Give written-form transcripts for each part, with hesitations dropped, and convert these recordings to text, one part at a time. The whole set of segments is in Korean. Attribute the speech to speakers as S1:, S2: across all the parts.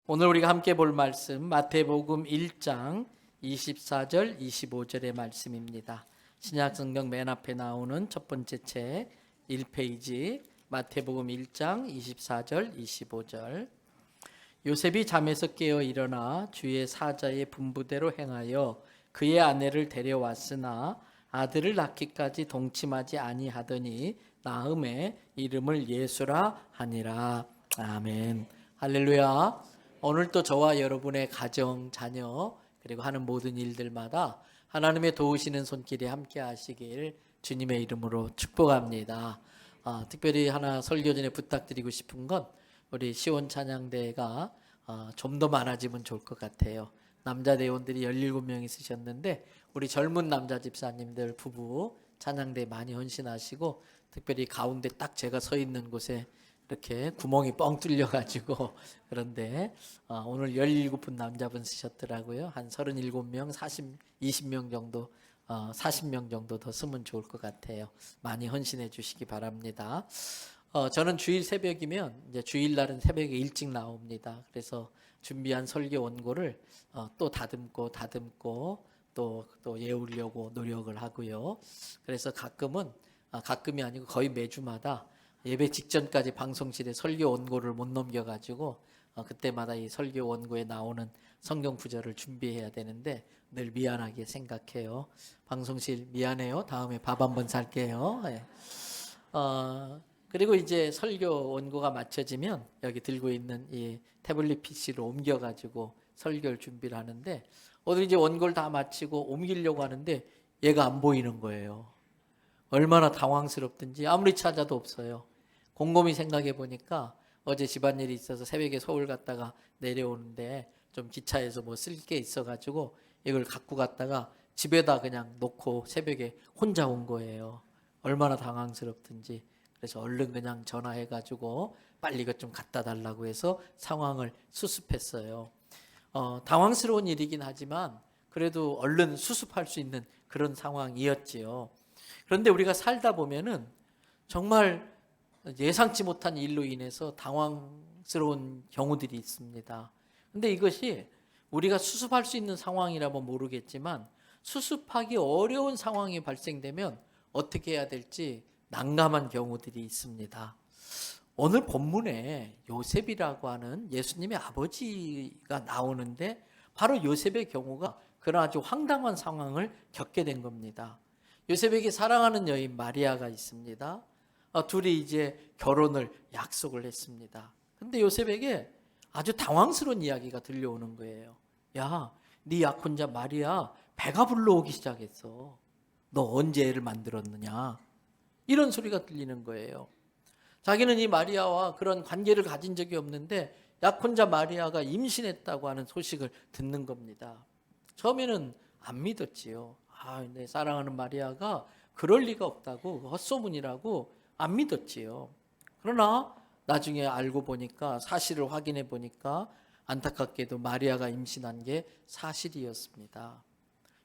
S1: 오늘 우리가 함께 볼 말씀 마태복음 1장 24절 25절의 말씀입니다. 신약성경 맨 앞에 나오는 첫 번째 책 1페이지 마태복음 1장 24절 25절. 요셉이 잠에서 깨어 일어나 주의 사자의 분부대로 행하여 그의 아내를 데려왔으나 아들을 낳기까지 동침하지 아니하더니 나음에 이름을 예수라 하니라. 아멘. 할렐루야. 오늘도 저와 여러분의 가정, 자녀 그리고 하는 모든 일들마다 하나님의 도우시는 손길이 함께 하시길 주님의 이름으로 축복합니다. 특별히 하나 설교 전에 부탁드리고 싶은 건 우리 시온 찬양대가 좀 더 많아지면 좋을 것 같아요. 남자 대원들이 17명 있으셨는데 우리 젊은 남자 집사님들 부부 찬양대 많이 헌신하시고 특별히 가운데 딱 제가 서 있는 곳에 이렇게 구멍이 뻥 뚫려가지고 그런데 오늘 17분 남자분 쓰셨더라고요. 한 37명, 20명 정도 40명 정도 더 쓰면 좋을 것 같아요. 많이 헌신해 주시기 바랍니다. 저는 주일 새벽이면 이제 주일날은 새벽에 일찍 나옵니다. 그래서 준비한 설교 원고를 또 다듬고 또 외우려고 노력을 하고요. 그래서 가끔이 아니고 거의 매주마다 예배 직전까지 방송실에 설교 원고를 못 넘겨가지고 그때마다 이 설교 원고에 나오는 성경 구절을 준비해야 되는데 늘 미안하게 생각해요. 방송실 미안해요. 다음에 밥 한번 살게요. 그리고 이제 설교 원고가 맞춰지면 여기 들고 있는 이 태블릿 PC로 옮겨가지고 설교를 준비를 하는데 오늘 이제 원고를 다 마치고 옮기려고 하는데 얘가 안 보이는 거예요. 얼마나 당황스럽든지 아무리 찾아도 없어요. 곰곰이 생각해 보니까 어제 집안일이 있어서 새벽에 서울 갔다가 내려오는데 좀 기차에서 뭐 쓸 게 있어가지고 이걸 갖고 갔다가 집에다 그냥 놓고 새벽에 혼자 온 거예요. 얼마나 당황스럽든지. 그래서 얼른 그냥 전화해가지고 빨리 이것 좀 갖다 달라고 해서 상황을 수습했어요. 당황스러운 일이긴 하지만 그래도 얼른 수습할 수 있는 그런 상황이었지요. 그런데 우리가 살다 보면은 정말 예상치 못한 일로 인해서 당황스러운 경우들이 있습니다. 근데 이것이 우리가 수습할 수 있는 상황이라면 모르겠지만 수습하기 어려운 상황이 발생되면 어떻게 해야 될지 난감한 경우들이 있습니다. 오늘 본문에 요셉이라고 하는 예수님의 아버지가 나오는데 바로 요셉의 경우가 그런 아주 황당한 상황을 겪게 된 겁니다. 요셉에게 사랑하는 여인 마리아가 있습니다. 둘이 이제 결혼을 약속을 했습니다. 근데 요셉에게 아주 당황스러운 이야기가 들려오는 거예요. 야, 네 약혼자 마리아 배가 불러오기 시작했어. 너 언제 애를 만들었느냐? 이런 소리가 들리는 거예요. 자기는 이 마리아와 그런 관계를 가진 적이 없는데 약혼자 마리아가 임신했다고 하는 소식을 듣는 겁니다. 처음에는 안 믿었지요. 내 사랑하는 마리아가 그럴 리가 없다고, 헛소문이라고 안 믿었지요. 그러나 나중에 알고 보니까 사실을 확인해 보니까 안타깝게도 마리아가 임신한 게 사실이었습니다.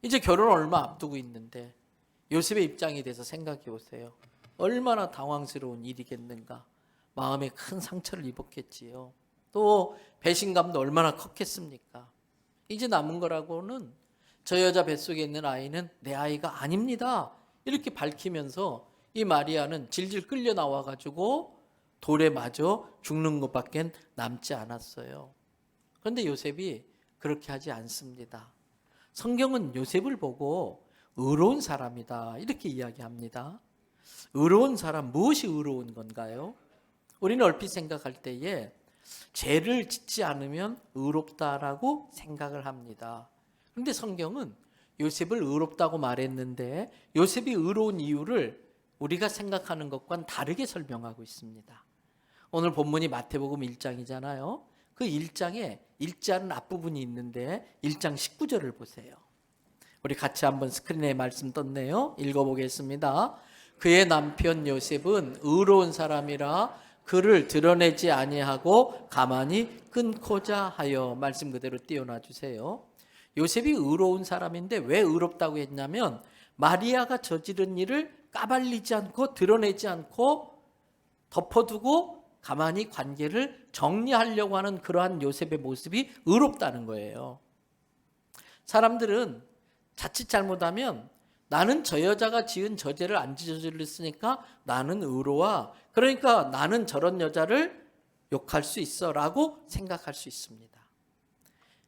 S1: 이제 결혼 얼마 앞두고 있는데 요셉의 입장에 대해서 생각해 보세요. 얼마나 당황스러운 일이겠는가. 마음에 큰 상처를 입었겠지요. 또 배신감도 얼마나 컸겠습니까. 이제 남은 거라고는 저 여자 뱃속에 있는 아이는 내 아이가 아닙니다. 이렇게 밝히면서 이 마리아는 질질 끌려 나와가지고 돌에 맞아 죽는 것밖에 남지 않았어요. 그런데 요셉이 그렇게 하지 않습니다. 성경은 요셉을 보고 의로운 사람이다 이렇게 이야기합니다. 의로운 사람, 무엇이 의로운 건가요? 우리는 얼핏 생각할 때에 죄를 짓지 않으면 의롭다라고 생각을 합니다. 그런데 성경은 요셉을 의롭다고 말했는데 요셉이 의로운 이유를 우리가 생각하는 것과는 다르게 설명하고 있습니다. 오늘 본문이 마태복음 1장이잖아요. 그 1장에 읽지 않은 앞부분이 있는데 1장 19절을 보세요. 우리 같이 한번 스크린에 말씀 떴네요. 읽어보겠습니다. 그의 남편 요셉은 의로운 사람이라 그를 드러내지 아니하고 가만히 끊고자 하여 말씀 그대로 띄워놔 주세요. 요셉이 의로운 사람인데 왜 의롭다고 했냐면 마리아가 저지른 일을 까발리지 않고 드러내지 않고 덮어두고 가만히 관계를 정리하려고 하는 그러한 요셉의 모습이 의롭다는 거예요. 사람들은 자칫 잘못하면 나는 저 여자가 지은 저 죄를 안 저질렀으니까 나는 의로워. 그러니까 나는 저런 여자를 욕할 수 있어 라고 생각할 수 있습니다.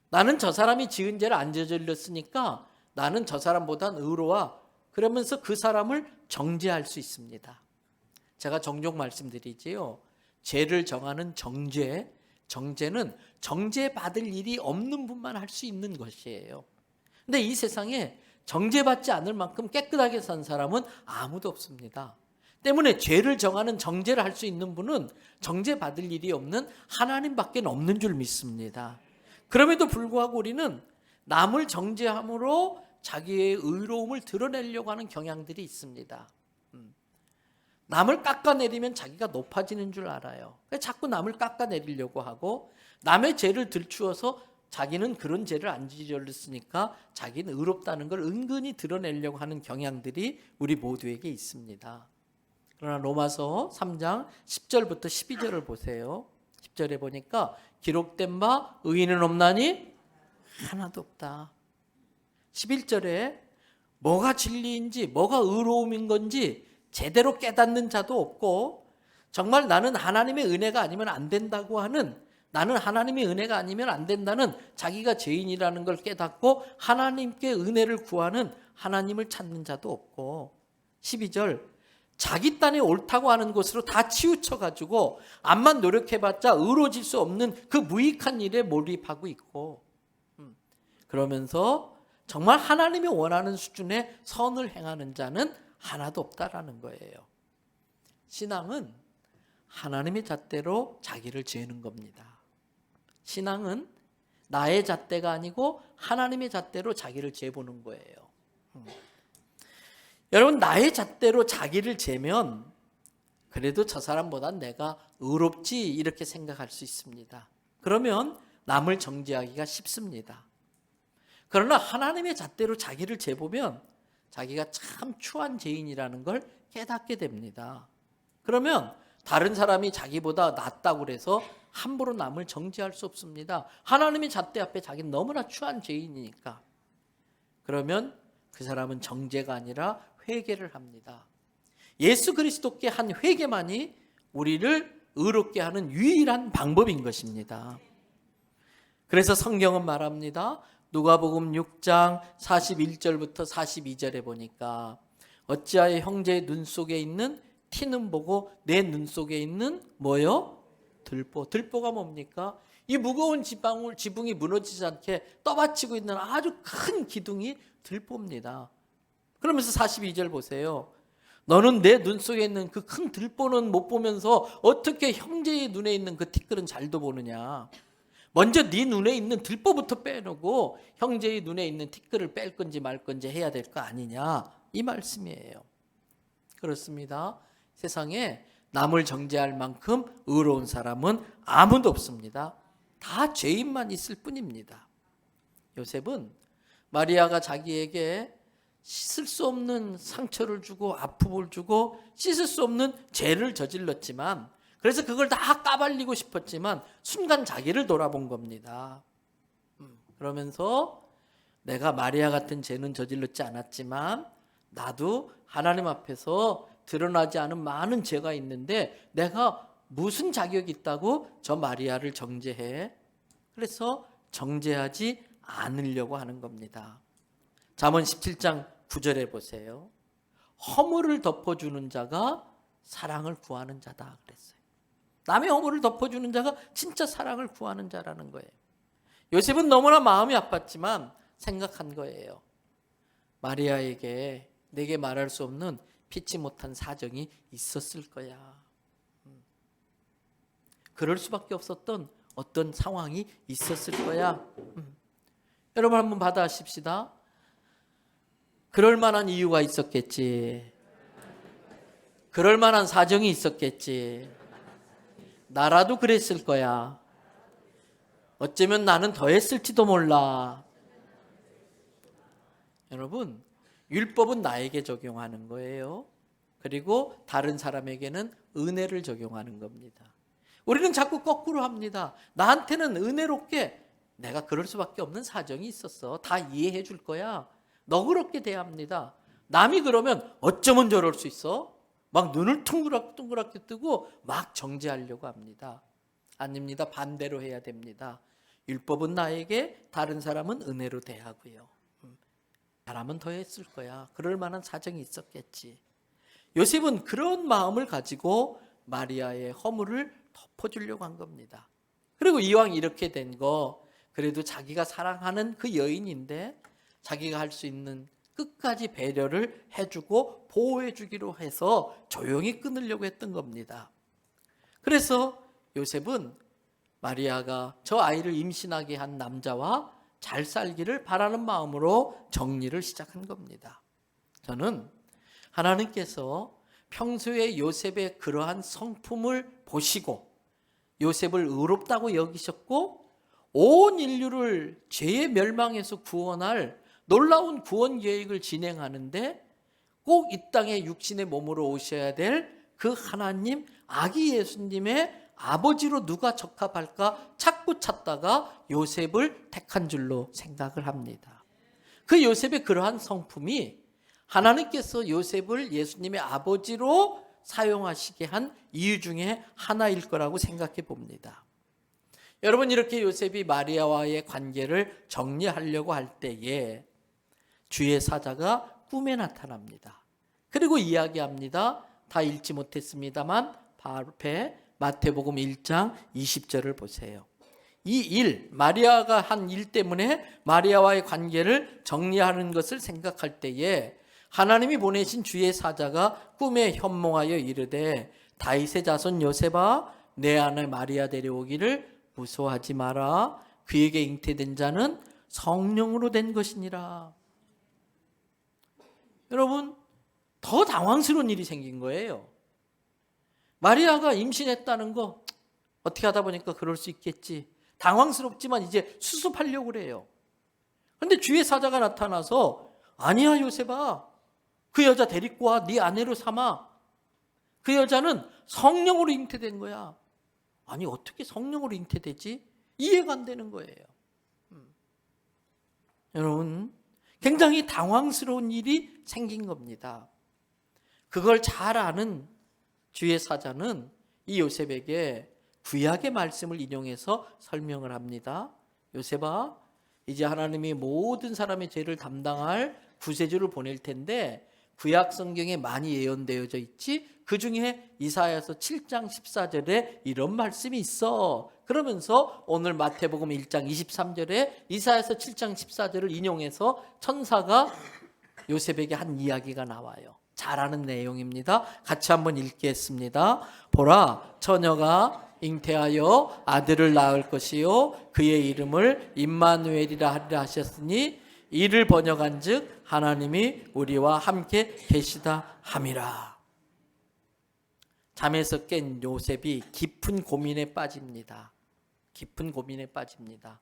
S1: 나는 저 사람이 지은 죄를 안 저질렀으니까 나는 저 사람보단 의로워. 그러면서 그 사람을 정죄할 수 있습니다. 제가 종종 말씀드리지요. 죄를 정하는 정죄는 정죄받을 일이 없는 분만 할 수 있는 것이에요. 근데 이 세상에 정죄받지 않을 만큼 깨끗하게 산 사람은 아무도 없습니다. 때문에 죄를 정하는 정죄를 할 수 있는 분은 정죄받을 일이 없는 하나님밖에 없는 줄 믿습니다. 그럼에도 불구하고 우리는 남을 정죄함으로 자기의 의로움을 드러내려고 하는 경향들이 있습니다. 남을 깎아내리면 자기가 높아지는 줄 알아요. 자꾸 남을 깎아내리려고 하고 남의 죄를 들추어서 자기는 그런 죄를 안 저질렀으니까 자기는 의롭다는 걸 은근히 드러내려고 하는 경향들이 우리 모두에게 있습니다. 그러나 로마서 3장 10절부터 12절을 보세요. 10절에 보니까 기록된 바 의인은 없나니 하나도 없다. 11절에 뭐가 진리인지 뭐가 의로움인 건지 제대로 깨닫는 자도 없고 정말 나는 하나님의 은혜가 아니면 안 된다고 하는 나는 하나님의 은혜가 아니면 안 된다는 자기가 죄인이라는 걸 깨닫고 하나님께 은혜를 구하는 하나님을 찾는 자도 없고 12절 자기 딴에 옳다고 하는 것으로 다 치우쳐가지고 암만 노력해봤자 의로워질 수 없는 그 무익한 일에 몰입하고 있고 그러면서 정말 하나님이 원하는 수준의 선을 행하는 자는 하나도 없다라는 거예요. 신앙은 하나님의 잣대로 자기를 재는 겁니다. 신앙은 나의 잣대가 아니고 하나님의 잣대로 자기를 재보는 거예요. 여러분 나의 잣대로 자기를 재면 그래도 저 사람보단 내가 의롭지 이렇게 생각할 수 있습니다. 그러면 남을 정죄하기가 쉽습니다. 그러나 하나님의 잣대로 자기를 재보면 자기가 참 추한 죄인이라는 걸 깨닫게 됩니다. 그러면 다른 사람이 자기보다 낫다고 해서 함부로 남을 정죄할 수 없습니다. 하나님의 잣대 앞에 자기는 너무나 추한 죄인이니까. 그러면 그 사람은 정죄가 아니라 회개를 합니다. 예수 그리스도께 한 회개만이 우리를 의롭게 하는 유일한 방법인 것입니다. 그래서 성경은 말합니다. 누가복음 6장 41절부터 42절에 보니까 어찌하여 형제의 눈 속에 있는 티는 보고 내 눈 속에 있는 뭐요? 들보가 뭡니까? 이 무거운 지붕이 무너지지 않게 떠받치고 있는 아주 큰 기둥이 들보입니다. 그러면서 42절 보세요. 너는 내 눈 속에 있는 그 큰 들보는 못 보면서 어떻게 형제의 눈에 있는 그 티끌은 잘도 보느냐? 먼저 네 눈에 있는 들보부터 빼놓고 형제의 눈에 있는 티끌을 뺄 건지 말 건지 해야 될 거 아니냐 이 말씀이에요. 그렇습니다. 세상에 남을 정죄할 만큼 의로운 사람은 아무도 없습니다. 다 죄인만 있을 뿐입니다. 요셉은 마리아가 자기에게 씻을 수 없는 상처를 주고 아픔을 주고 씻을 수 없는 죄를 저질렀지만 그래서 그걸 다 까발리고 싶었지만 순간 자기를 돌아본 겁니다. 그러면서 내가 마리아 같은 죄는 저질렀지 않았지만 나도 하나님 앞에서 드러나지 않은 많은 죄가 있는데 내가 무슨 자격이 있다고 저 마리아를 정죄해? 그래서 정죄하지 않으려고 하는 겁니다. 잠언 17장 9절에 보세요. 허물을 덮어주는 자가 사랑을 구하는 자다 그랬어요. 남의 허물을 덮어주는 자가 진짜 사랑을 구하는 자라는 거예요. 요셉은 너무나 마음이 아팠지만 생각한 거예요. 마리아에게 내게 말할 수 없는 피치 못한 사정이 있었을 거야. 그럴 수밖에 없었던 어떤 상황이 있었을 거야. 여러분 한번 받아십시다. 그럴 만한 이유가 있었겠지. 그럴 만한 사정이 있었겠지. 나라도 그랬을 거야. 어쩌면 나는 더 했을지도 몰라. 여러분, 율법은 나에게 적용하는 거예요. 그리고 다른 사람에게는 은혜를 적용하는 겁니다. 우리는 자꾸 거꾸로 합니다. 나한테는 은혜롭게 내가 그럴 수밖에 없는 사정이 있었어. 다 이해해 줄 거야. 너그럽게 대합니다. 남이 그러면 어쩌면 저럴 수 있어? 막 눈을 둥그랗게 뜨고 막 정죄하려고 합니다. 아닙니다. 반대로 해야 됩니다. 율법은 나에게, 다른 사람은 은혜로 대하고요. 사람은 더 했을 거야. 그럴 만한 사정이 있었겠지. 요셉은 그런 마음을 가지고 마리아의 허물을 덮어주려고 한 겁니다. 그리고 이왕 이렇게 된 거, 그래도 자기가 사랑하는 그 여인인데 자기가 할 수 있는 끝까지 배려를 해주고 보호해주기로 해서 조용히 끊으려고 했던 겁니다. 그래서 요셉은 마리아가 저 아이를 임신하게 한 남자와 잘 살기를 바라는 마음으로 정리를 시작한 겁니다. 저는 하나님께서 평소에 요셉의 그러한 성품을 보시고 요셉을 의롭다고 여기셨고 온 인류를 죄의 멸망에서 구원할 놀라운 구원 계획을 진행하는데 꼭 이 땅에 육신의 몸으로 오셔야 될 그 하나님, 아기 예수님의 아버지로 누가 적합할까 찾고 찾다가 요셉을 택한 줄로 생각을 합니다. 그 요셉의 그러한 성품이 하나님께서 요셉을 예수님의 아버지로 사용하시게 한 이유 중에 하나일 거라고 생각해 봅니다. 여러분, 이렇게 요셉이 마리아와의 관계를 정리하려고 할 때에 주의 사자가 꿈에 나타납니다. 그리고 이야기합니다. 다 읽지 못했습니다만 앞에 마태복음 1장 20절을 보세요. 이 일, 마리아가 한 일 때문에 마리아와의 관계를 정리하는 것을 생각할 때에 하나님이 보내신 주의 사자가 꿈에 현몽하여 이르되 다윗의 자손 요셉아, 내 아내 마리아 데려오기를 무서워하지 마라. 그에게 잉태된 자는 성령으로 된 것이니라. 여러분, 더 당황스러운 일이 생긴 거예요. 마리아가 임신했다는 거 어떻게 하다 보니까 그럴 수 있겠지. 당황스럽지만 이제 수습하려고 그래요. 그런데 주의 사자가 나타나서 아니야 요셉아, 그 여자 데리고 와. 네 아내로 삼아. 그 여자는 성령으로 잉태된 거야. 아니 어떻게 성령으로 잉태되지? 이해가 안 되는 거예요. 여러분, 굉장히 당황스러운 일이 생긴 겁니다. 그걸 잘 아는 주의 사자는 이 요셉에게 구약의 말씀을 인용해서 설명을 합니다. 요셉아, 이제 하나님이 모든 사람의 죄를 담당할 구세주를 보낼 텐데 구약 성경에 많이 예언되어져 있지. 그 중에 이사야서 7장 14절에 이런 말씀이 있어. 그러면서 오늘 마태복음 1장 23절에 이사야서 7장 14절을 인용해서 천사가 요셉에게 한 이야기가 나와요. 잘 아는 내용입니다. 같이 한번 읽겠습니다. 보라, 처녀가 잉태하여 아들을 낳을 것이요 그의 이름을 임마누엘이라 하리라 하셨으니 이를 번역한즉 하나님이 우리와 함께 계시다 함이라. 잠에서 깬 요셉이 깊은 고민에 빠집니다. 깊은 고민에 빠집니다.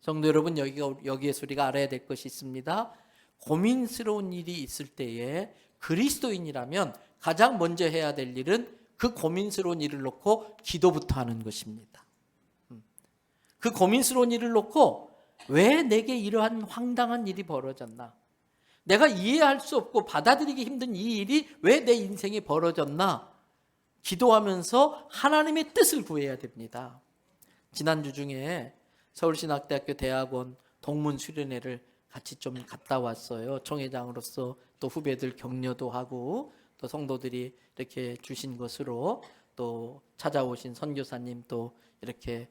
S1: 성도 여러분, 여기에서 우리가 알아야 될 것이 있습니다. 고민스러운 일이 있을 때에 그리스도인이라면 가장 먼저 해야 될 일은 그 고민스러운 일을 놓고 기도부터 하는 것입니다. 그 고민스러운 일을 놓고 왜 내게 이러한 황당한 일이 벌어졌나? 내가 이해할 수 없고 받아들이기 힘든 이 일이 왜 내 인생에 벌어졌나? 기도하면서 하나님의 뜻을 구해야 됩니다. 지난주 중에 서울신학대학교 대학원 동문 수련회를 같이 좀 갔다 왔어요. 총회장으로서 또 후배들 격려도 하고 또 성도들이 이렇게 주신 것으로 또 찾아오신 선교사님 또 이렇게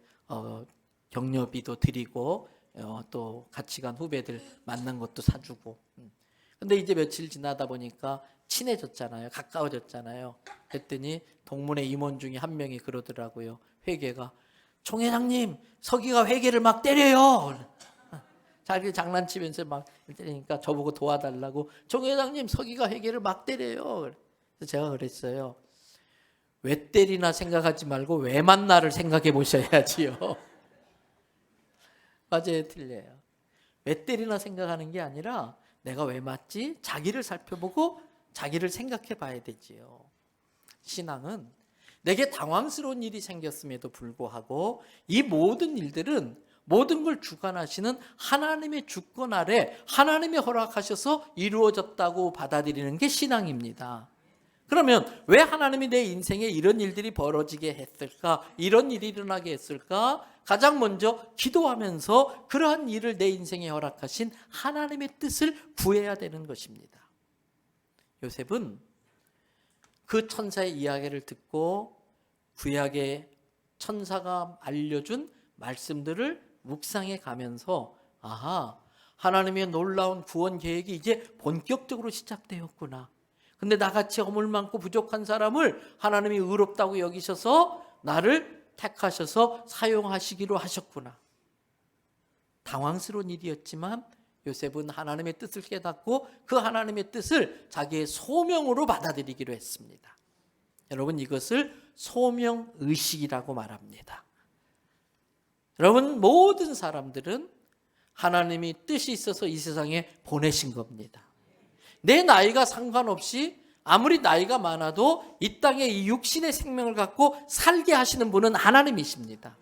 S1: 격려비도 드리고 또 같이 간 후배들 만난 것도 사주고. 근데 이제 며칠 지나다 보니까 친해졌잖아요. 가까워졌잖아요. 그랬더니 동문회 임원 중에 한 명이 그러더라고요. 회계가 총회장님, 서기가 회계를 막 때려요. 자기 장난치면서 막 때리니까 저보고 도와달라고. 총회장님, 서기가 회계를 막 때려요. 그래서 제가 그랬어요. 왜 때리나 생각하지 말고 왜 만나를 생각해 보셔야지요. 맞아요, 틀려요. 왜 때리나 생각하는 게 아니라 내가 왜 맞지? 자기를 살펴보고 자기를 생각해 봐야 되지요. 신앙은 내게 당황스러운 일이 생겼음에도 불구하고 이 모든 일들은 모든 걸 주관하시는 하나님의 주권 아래 하나님이 허락하셔서 이루어졌다고 받아들이는 게 신앙입니다. 그러면 왜 하나님이 내 인생에 이런 일들이 벌어지게 했을까? 이런 일이 일어나게 했을까? 가장 먼저 기도하면서 그러한 일을 내 인생에 허락하신 하나님의 뜻을 구해야 되는 것입니다. 요셉은 그 천사의 이야기를 듣고 구약의 천사가 알려준 말씀들을 묵상해 가면서 아하, 하나님의 놀라운 구원 계획이 이제 본격적으로 시작되었구나. 근데 나같이 허물 많고 부족한 사람을 하나님이 의롭다고 여기셔서 나를 택하셔서 사용하시기로 하셨구나. 당황스러운 일이었지만 요셉은 하나님의 뜻을 깨닫고 그 하나님의 뜻을 자기의 소명으로 받아들이기로 했습니다. 여러분, 이것을 소명의식이라고 말합니다. 여러분, 모든 사람들은 하나님이 뜻이 있어서 이 세상에 보내신 겁니다. 내 나이가 상관없이 아무리 나이가 많아도 이 땅에 이 육신의 생명을 갖고 살게 하시는 분은 하나님이십니다.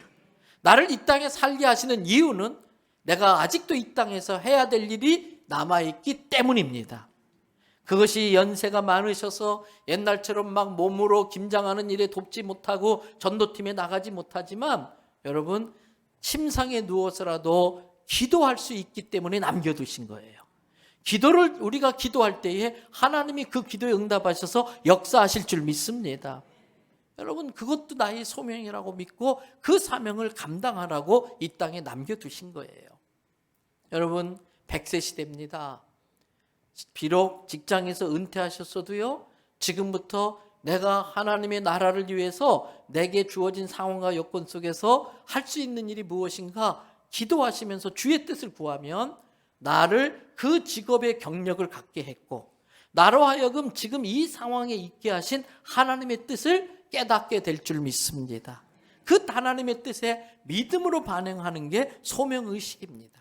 S1: 나를 이 땅에 살게 하시는 이유는 내가 아직도 이 땅에서 해야 될 일이 남아있기 때문입니다. 그것이 연세가 많으셔서 옛날처럼 막 몸으로 김장하는 일에 돕지 못하고 전도팀에 나가지 못하지만 여러분, 침상에 누워서라도 기도할 수 있기 때문에 남겨두신 거예요. 기도를 우리가 기도할 때에 하나님이 그 기도에 응답하셔서 역사하실 줄 믿습니다. 여러분, 그것도 나의 소명이라고 믿고 그 사명을 감당하라고 이 땅에 남겨두신 거예요. 여러분, 100세 시대입니다. 비록 직장에서 은퇴하셨어도요, 지금부터 내가 하나님의 나라를 위해서 내게 주어진 상황과 여건 속에서 할 수 있는 일이 무엇인가 기도하시면서 주의 뜻을 구하면 나를 그 직업의 경력을 갖게 했고 나로 하여금 지금 이 상황에 있게 하신 하나님의 뜻을 깨닫게 될 줄 믿습니다. 그 하나님의 뜻에 믿음으로 반응하는 게 소명의식입니다.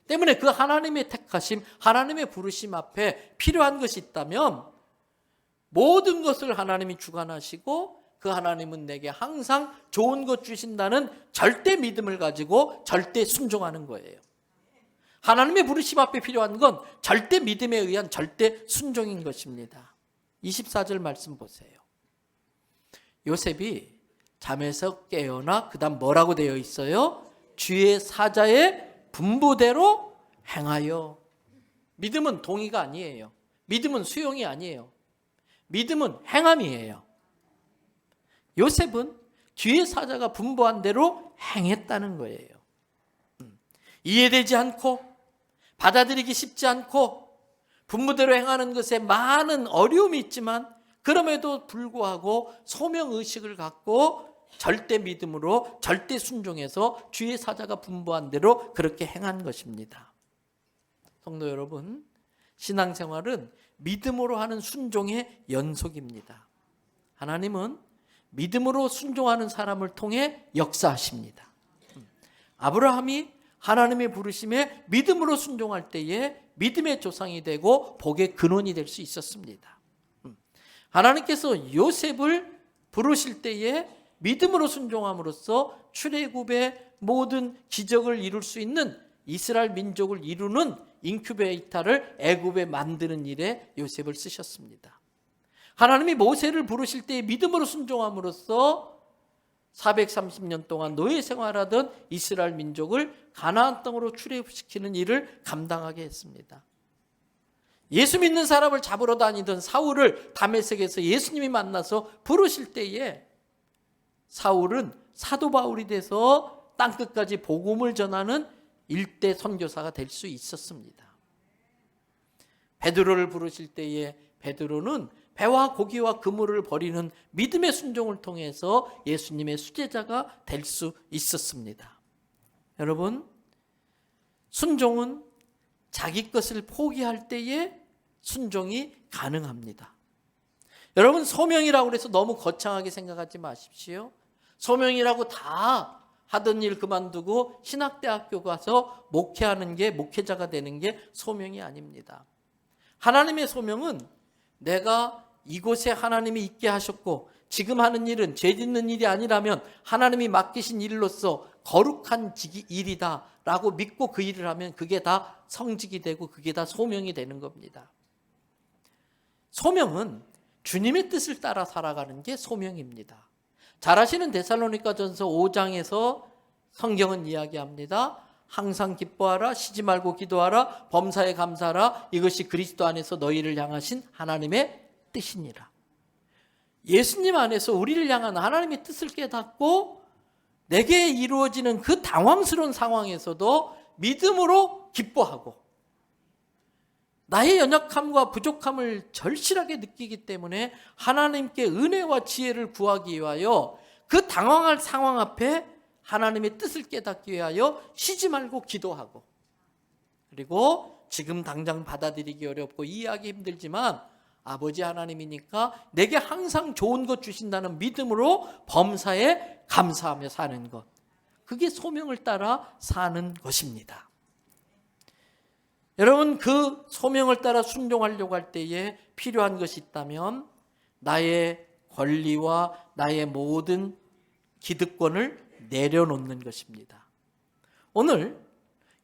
S1: 때문에 그 하나님의 택하심, 하나님의 부르심 앞에 필요한 것이 있다면 모든 것을 하나님이 주관하시고 그 하나님은 내게 항상 좋은 것 주신다는 절대 믿음을 가지고 절대 순종하는 거예요. 하나님의 부르심 앞에 필요한 건 절대 믿음에 의한 절대 순종인 것입니다. 24절 말씀 보세요. 요셉이 잠에서 깨어나 그 다음 뭐라고 되어 있어요? 주의 사자의 분부대로 행하여. 믿음은 동의가 아니에요. 믿음은 수용이 아니에요. 믿음은 행함이에요. 요셉은 주의 사자가 분부한 대로 행했다는 거예요. 이해되지 않고 받아들이기 쉽지 않고 분부대로 행하는 것에 많은 어려움이 있지만 그럼에도 불구하고 소명의식을 갖고 절대 믿음으로 절대 순종해서 주의 사자가 분부한 대로 그렇게 행한 것입니다. 성도 여러분, 신앙생활은 믿음으로 하는 순종의 연속입니다. 하나님은 믿음으로 순종하는 사람을 통해 역사하십니다. 아브라함이 하나님의 부르심에 믿음으로 순종할 때에 믿음의 조상이 되고 복의 근원이 될 수 있었습니다. 하나님께서 요셉을 부르실 때에 믿음으로 순종함으로써 출애굽의 모든 기적을 이룰 수 있는 이스라엘 민족을 이루는 인큐베이터를 애굽에 만드는 일에 요셉을 쓰셨습니다. 하나님이 모세를 부르실 때에 믿음으로 순종함으로써 430년 동안 노예 생활하던 이스라엘 민족을 가나안 땅으로 출애굽시키는 일을 감당하게 했습니다. 예수 믿는 사람을 잡으러 다니던 사울을 다메섹에서 예수님이 만나서 부르실 때에 사울은 사도 바울이 돼서 땅끝까지 복음을 전하는 일대 선교사가 될 수 있었습니다. 베드로를 부르실 때에 베드로는 배와 고기와 그물을 버리는 믿음의 순종을 통해서 예수님의 수제자가 될 수 있었습니다. 여러분, 순종은 자기 것을 포기할 때에 순종이 가능합니다. 여러분, 소명이라고 해서 너무 거창하게 생각하지 마십시오. 소명이라고 다 하던 일 그만두고 신학대학교 가서 목회하는 게, 목회자가 되는 게 소명이 아닙니다. 하나님의 소명은 내가 이곳에 하나님이 있게 하셨고 지금 하는 일은 죄 짓는 일이 아니라면 하나님이 맡기신 일로서 거룩한 일이다 라고 믿고 그 일을 하면 그게 다 성직이 되고 그게 다 소명이 되는 겁니다. 소명은 주님의 뜻을 따라 살아가는 게 소명입니다. 잘 아시는 데살로니가전서 5장에서 성경은 이야기합니다. 항상 기뻐하라, 쉬지 말고 기도하라, 범사에 감사하라, 이것이 그리스도 안에서 너희를 향하신 하나님의 뜻이니라. 예수님 안에서 우리를 향한 하나님의 뜻을 깨닫고 내게 이루어지는 그 당황스러운 상황에서도 믿음으로 기뻐하고 나의 연약함과 부족함을 절실하게 느끼기 때문에 하나님께 은혜와 지혜를 구하기 위하여 그 당황할 상황 앞에 하나님의 뜻을 깨닫기 위하여 쉬지 말고 기도하고, 그리고 지금 당장 받아들이기 어렵고 이해하기 힘들지만 아버지 하나님이니까 내게 항상 좋은 것 주신다는 믿음으로 범사에 감사하며 사는 것, 그게 소명을 따라 사는 것입니다. 여러분, 그 소명을 따라 순종하려고 할 때에 필요한 것이 있다면 나의 권리와 나의 모든 기득권을 내려놓는 것입니다. 오늘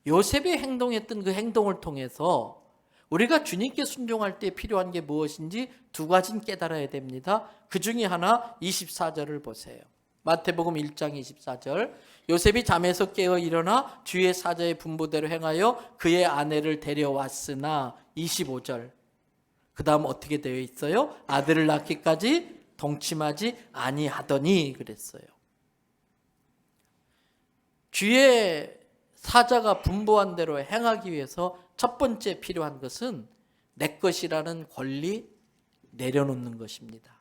S1: 요셉이 행동했던 그 행동을 통해서 우리가 주님께 순종할 때 필요한 게 무엇인지 두 가지는 깨달아야 됩니다. 그 중에 하나 24절을 보세요. 마태복음 1장 24절. 요셉이 잠에서 깨어 일어나 주의 사자의 분부대로 행하여 그의 아내를 데려왔으나 25절. 그 다음 어떻게 되어 있어요? 아들을 낳기까지 동침하지 아니하더니 그랬어요. 주의 사자가 분부한 대로 행하기 위해서 첫 번째 필요한 것은 내 것이라는 권리 내려놓는 것입니다.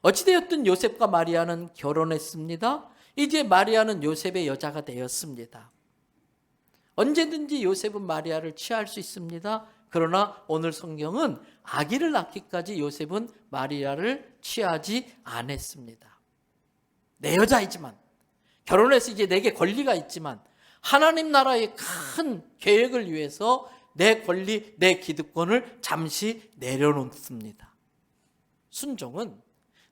S1: 어찌되었든 요셉과 마리아는 결혼했습니다. 이제 마리아는 요셉의 여자가 되었습니다. 언제든지 요셉은 마리아를 취할 수 있습니다. 그러나 오늘 성경은 아기를 낳기까지 요셉은 마리아를 취하지 않았습니다. 내 여자이지만, 결혼해서 이제 내게 권리가 있지만 하나님 나라의 큰 계획을 위해서 내 권리, 내 기득권을 잠시 내려놓습니다. 순종은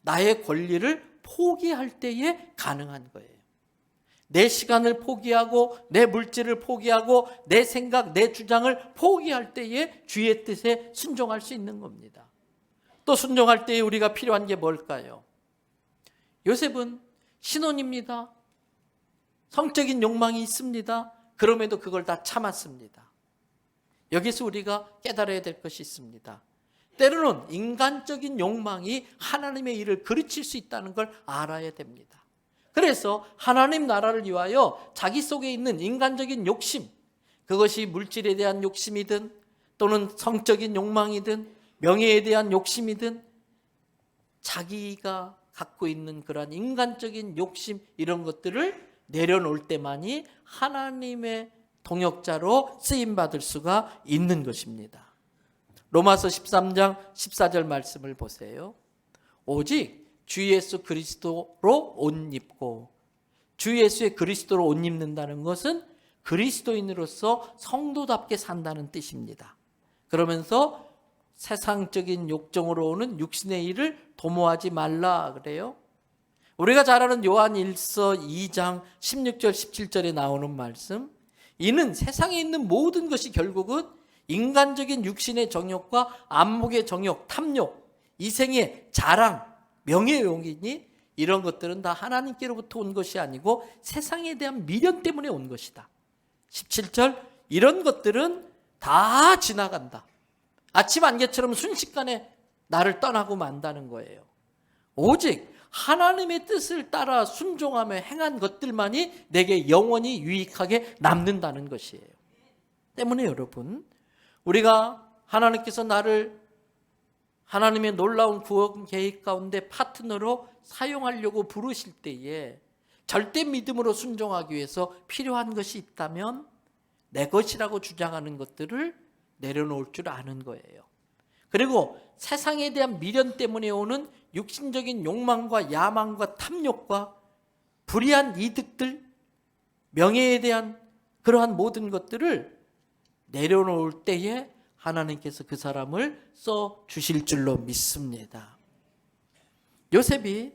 S1: 나의 권리를 포기할 때에 가능한 거예요. 내 시간을 포기하고 내 물질을 포기하고 내 생각, 내 주장을 포기할 때에 주의 뜻에 순종할 수 있는 겁니다. 또 순종할 때에 우리가 필요한 게 뭘까요? 요셉은 신혼입니다. 성적인 욕망이 있습니다. 그럼에도 그걸 다 참았습니다. 여기서 우리가 깨달아야 될 것이 있습니다. 때로는 인간적인 욕망이 하나님의 일을 그르칠 수 있다는 걸 알아야 됩니다. 그래서 하나님 나라를 위하여 자기 속에 있는 인간적인 욕심, 그것이 물질에 대한 욕심이든 또는 성적인 욕망이든 명예에 대한 욕심이든 자기가 갖고 있는 그러한 인간적인 욕심, 이런 것들을 내려놓을 때만이 하나님의 동역자로 쓰임받을 수가 있는 것입니다. 로마서 13장 14절 말씀을 보세요. 오직 주 예수 그리스도로 옷 입고, 주 예수의 그리스도로 옷 입는다는 것은 그리스도인으로서 성도답게 산다는 뜻입니다. 그러면서 세상적인 욕정으로 오는 육신의 일을 도모하지 말라 그래요. 우리가 잘 아는 요한 1서 2장 16절 17절에 나오는 말씀, 이는 세상에 있는 모든 것이 결국은 인간적인 육신의 정욕과 안목의 정욕, 탐욕, 이생의 자랑, 명예욕이니 이런 것들은 다 하나님께로부터 온 것이 아니고 세상에 대한 미련 때문에 온 것이다. 17절, 이런 것들은 다 지나간다. 아침 안개처럼 순식간에 나를 떠나고 만다는 거예요. 오직 하나님의 뜻을 따라 순종하며 행한 것들만이 내게 영원히 유익하게 남는다는 것이에요. 때문에 여러분, 우리가 하나님께서 나를 하나님의 놀라운 구원 계획 가운데 파트너로 사용하려고 부르실 때에 절대 믿음으로 순종하기 위해서 필요한 것이 있다면 내 것이라고 주장하는 것들을 내려놓을 줄 아는 거예요. 그리고 세상에 대한 미련 때문에 오는 육신적인 욕망과 야망과 탐욕과 불의한 이득들, 명예에 대한 그러한 모든 것들을 내려놓을 때에 하나님께서 그 사람을 써 주실 줄로 믿습니다. 요셉이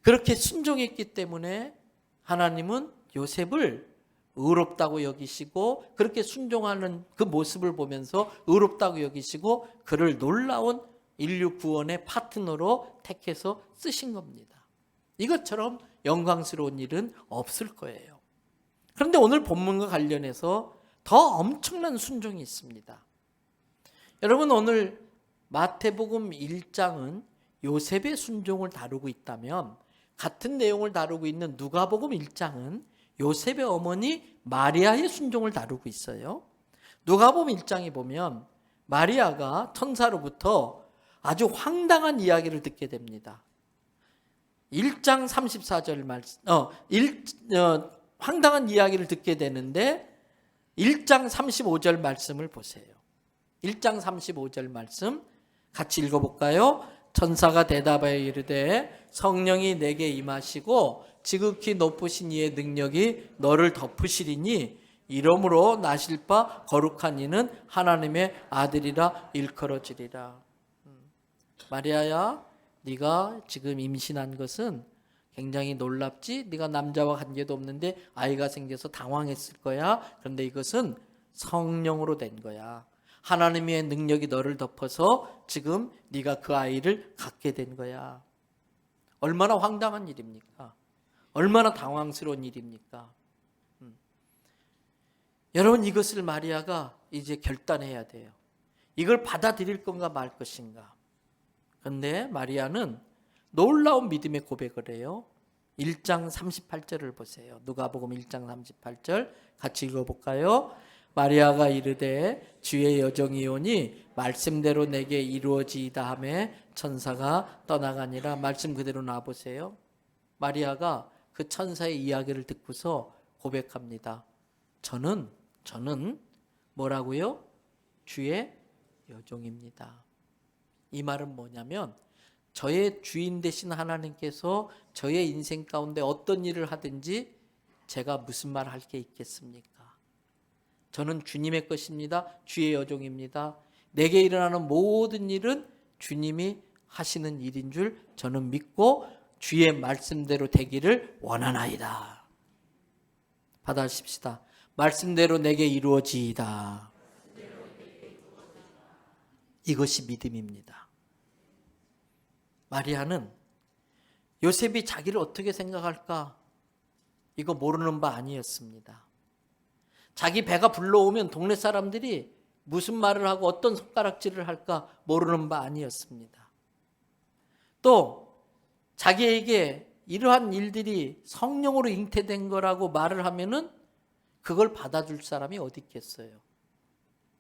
S1: 그렇게 순종했기 때문에 하나님은 요셉을 의롭다고 여기시고, 그렇게 순종하는 그 모습을 보면서 의롭다고 여기시고 그를 놀라운 인류 구원의 파트너로 택해서 쓰신 겁니다. 이것처럼 영광스러운 일은 없을 거예요. 그런데 오늘 본문과 관련해서 더 엄청난 순종이 있습니다. 여러분, 오늘 마태복음 1장은 요셉의 순종을 다루고 있다면, 같은 내용을 다루고 있는 누가복음 1장은 요셉의 어머니 마리아의 순종을 다루고 있어요. 누가복음 1장에 보면 마리아가 천사로부터 아주 황당한 이야기를 듣게 됩니다. 1장 34절 말씀, 황당한 이야기를 듣게 되는데 1장 35절 말씀을 보세요. 1장 35절 말씀 같이 읽어볼까요? 천사가 대답하여 이르되 성령이 내게 임하시고 지극히 높으신 이의 능력이 너를 덮으시리니 이러므로 나실 바 거룩한 이는 하나님의 아들이라 일컬어지리라. 마리아야, 네가 지금 임신한 것은 굉장히 놀랍지? 네가 남자와 관계도 없는데 아이가 생겨서 당황했을 거야. 그런데 이것은 성령으로 된 거야. 하나님의 능력이 너를 덮어서 지금 네가 그 아이를 갖게 된 거야. 얼마나 황당한 일입니까? 얼마나 당황스러운 일입니까? 여러분, 이것을 마리아가 이제 결단해야 돼요. 이걸 받아들일 건가 말 것인가. 그런데 마리아는 놀라운 믿음의 고백을 해요. 1장 38절을 보세요. 누가복음 1장 38절 같이 읽어볼까요? 마리아가 이르되 주의 여정이오니 말씀대로 내게 이루어지이다 하매 천사가 떠나가니라. 말씀 그대로 놔보세요. 마리아가 그 천사의 이야기를 듣고서 고백합니다. 저는 뭐라고요? 주의 여종입니다. 이 말은 뭐냐면 저의 주인 되신 하나님께서 저의 인생 가운데 어떤 일을 하든지 제가 무슨 말 할 게 있겠습니까? 저는 주님의 것입니다. 주의 여종입니다. 내게 일어나는 모든 일은 주님이 하시는 일인 줄 저는 믿고 주의 말씀대로 되기를 원하나이다. 받아십시다. 말씀대로 내게 이루어지이다. 이것이 믿음입니다. 마리아는 요셉이 자기를 어떻게 생각할까? 이거 모르는 바 아니었습니다. 자기 배가 불러오면 동네 사람들이 무슨 말을 하고 어떤 손가락질을 할까 모르는 바 아니었습니다. 또 자기에게 이러한 일들이 성령으로 잉태된 거라고 말을 하면은 그걸 받아줄 사람이 어디 있겠어요?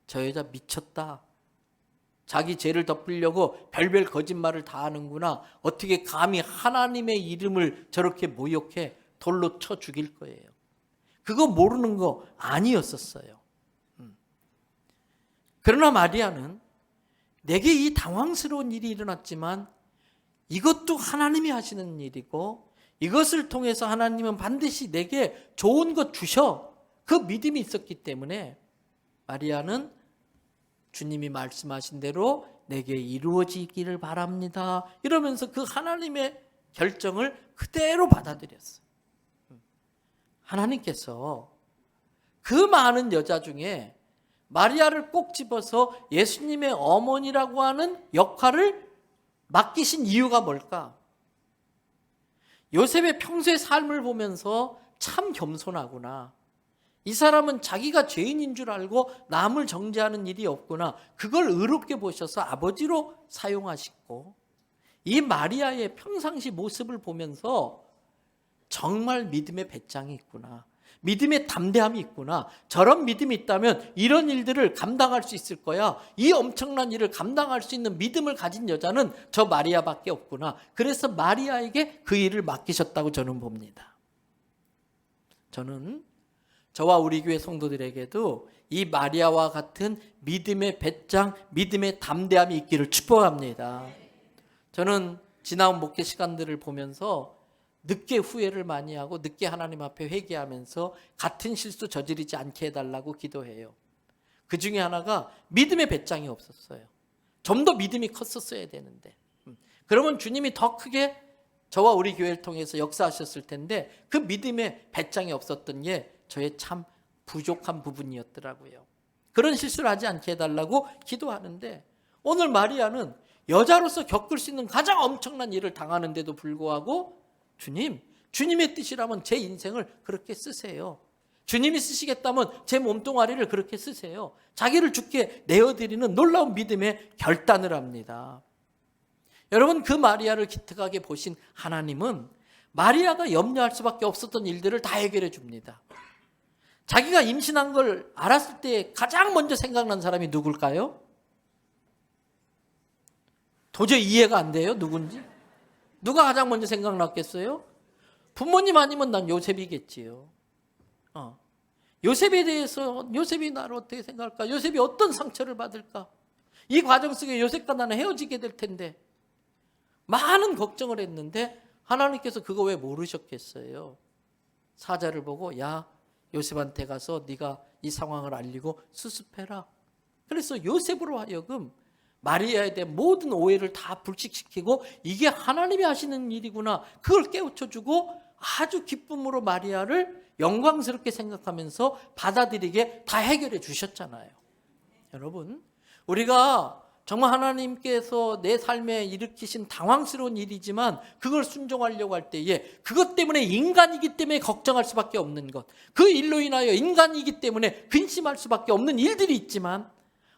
S1: 저 여자 미쳤다. 자기 죄를 덮으려고 별별 거짓말을 다 하는구나. 어떻게 감히 하나님의 이름을 저렇게 모욕해? 돌로 쳐 죽일 거예요. 그거 모르는 거 아니었었어요. 그러나 마리아는 내게 이 당황스러운 일이 일어났지만 이것도 하나님이 하시는 일이고 이것을 통해서 하나님은 반드시 내게 좋은 것 주셔. 그 믿음이 있었기 때문에 마리아는 주님이 말씀하신 대로 내게 이루어지기를 바랍니다. 이러면서 그 하나님의 결정을 그대로 받아들였어요. 하나님께서 그 많은 여자 중에 마리아를 꼭 집어서 예수님의 어머니라고 하는 역할을 맡기신 이유가 뭘까? 요셉의 평소의 삶을 보면서 참 겸손하구나. 이 사람은 자기가 죄인인 줄 알고 남을 정죄하는 일이 없구나. 그걸 의롭게 보셔서 아버지로 사용하시고, 이 마리아의 평상시 모습을 보면서 정말 믿음의 배짱이 있구나. 믿음의 담대함이 있구나. 저런 믿음이 있다면 이런 일들을 감당할 수 있을 거야. 이 엄청난 일을 감당할 수 있는 믿음을 가진 여자는 저 마리아밖에 없구나. 그래서 마리아에게 그 일을 맡기셨다고 저는 봅니다. 저는 저와 우리 교회 성도들에게도 이 마리아와 같은 믿음의 배짱, 믿음의 담대함이 있기를 축복합니다. 저는 지나온 목회 시간들을 보면서 늦게 후회를 많이 하고 늦게 하나님 앞에 회개하면서 같은 실수 저지르지 않게 해달라고 기도해요. 그 중에 하나가 믿음의 배짱이 없었어요. 좀 더 믿음이 컸었어야 되는데. 그러면 주님이 더 크게 저와 우리 교회를 통해서 역사하셨을 텐데 그 믿음의 배짱이 없었던 게 저의 참 부족한 부분이었더라고요. 그런 실수를 하지 않게 해달라고 기도하는데 오늘 마리아는 여자로서 겪을 수 있는 가장 엄청난 일을 당하는데도 불구하고 주님의 뜻이라면 제 인생을 그렇게 쓰세요. 주님이 쓰시겠다면 제 몸뚱아리를 그렇게 쓰세요. 자기를 죽게 내어드리는 놀라운 믿음의 결단을 합니다. 여러분, 그 마리아를 기특하게 보신 하나님은 마리아가 염려할 수밖에 없었던 일들을 다 해결해 줍니다. 자기가 임신한 걸 알았을 때 가장 먼저 생각난 사람이 누굴까요? 도저히 이해가 안 돼요. 누군지? 누가 가장 먼저 생각났겠어요? 부모님 아니면 난 요셉이겠지요. 요셉에 대해서 요셉이 나를 어떻게 생각할까? 요셉이 어떤 상처를 받을까? 이 과정 속에 요셉과 나는 헤어지게 될 텐데 많은 걱정을 했는데 하나님께서 그거 왜 모르셨겠어요? 사자를 보고 야 요셉한테 가서 네가 이 상황을 알리고 수습해라. 그래서 요셉으로 하여금 마리아에 대한 모든 오해를 다 불식시키고 이게 하나님이 하시는 일이구나 그걸 깨우쳐주고 아주 기쁨으로 마리아를 영광스럽게 생각하면서 받아들이게 다 해결해 주셨잖아요. 여러분, 우리가 정말 하나님께서 내 삶에 일으키신 당황스러운 일이지만 그걸 순종하려고 할 때에 그것 때문에 인간이기 때문에 걱정할 수밖에 없는 것, 그 일로 인하여 인간이기 때문에 근심할 수밖에 없는 일들이 있지만